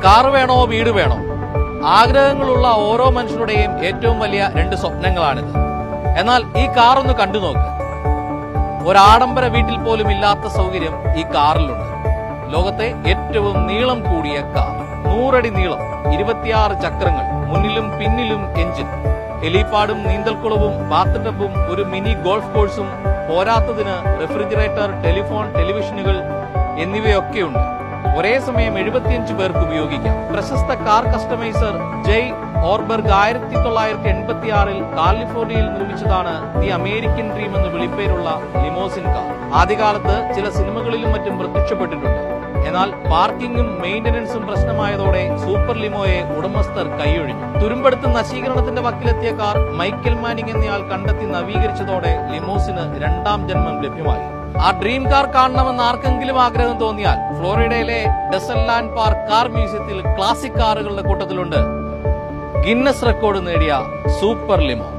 Car വേണോ വീട് വേണോ? ആഗ്രഹങ്ങളുള്ള ഓരോ മനുഷ്യരുടെയും ഏറ്റവും വലിയ രണ്ട് സ്വപ്നങ്ങളാണിത്. എന്നാൽ ഈ കാർ ഒന്ന് കണ്ടു നോക്ക്. ഒരാഡംബര വീട്ടിൽ പോലും ഇല്ലാത്ത സൗകര്യം ഈ കാറിലുണ്ട്. ലോകത്തെ ഏറ്റവും നീളം കൂടിയ കാർ, 100 അടി നീളം, 26 ചക്രങ്ങൾ, മുന്നിലും പിന്നിലും എഞ്ചിൻ, ഹെലിപാഡും നീന്തൽക്കുളവും ബാത്ത് ടബും ഒരു മിനി ഗോൾഫ് കോഴ്സും പോരാത്തതിന് റെഫ്രിജറേറ്റർ, ടെലിഫോൺ, ടെലിവിഷനുകൾ എന്നിവയൊക്കെയുണ്ട്. ഒരേ സമയം 75 പേർക്ക് ഉപയോഗിക്കാം. പ്രശസ്ത കാർ കസ്റ്റമൈസർ ജയ് ഓർബർഗ് 1986 കാലിഫോർണിയയിൽ നിർമ്മിച്ചതാണ് ദി അമേരിക്കൻ ഡ്രീം എന്ന് വിളിപ്പേരുള്ള ലിമോസിൻ കാർ. ആദ്യകാലത്ത് ചില സിനിമകളിലും മറ്റും പ്രത്യക്ഷപ്പെട്ടിട്ടുണ്ട്. എന്നാൽ പാർക്കിംഗും മെയിന്റനൻസും പ്രശ്നമായതോടെ സൂപ്പർ ലിമോയെ ഉടമസ്ഥർ കൈയൊഴിഞ്ഞു. തുരുമ്പെടുത്ത് നശീകരണത്തിന്റെ വക്കിലെത്തിയ കാർ മൈക്കൽ മാനിങ് എന്നയാൾ കണ്ടെത്തി നവീകരിച്ചതോടെ ലിമോസിന് 2ാം ജന്മം ലഭ്യമായി. ആ ഡ്രീം കാർ കാണണമെന്ന് ആർക്കെങ്കിലും ആഗ്രഹം തോന്നിയാൽ ഫ്ലോറിഡയിലെ ഡെസൻലാൻഡ് പാർക്ക് കാർ മ്യൂസിയത്തിൽ ക്ലാസിക് കാറുകളുടെ കൂട്ടത്തിലുണ്ട് ഗിന്നസ് റെക്കോർഡ് നേടിയ സൂപ്പർ ലിമോ.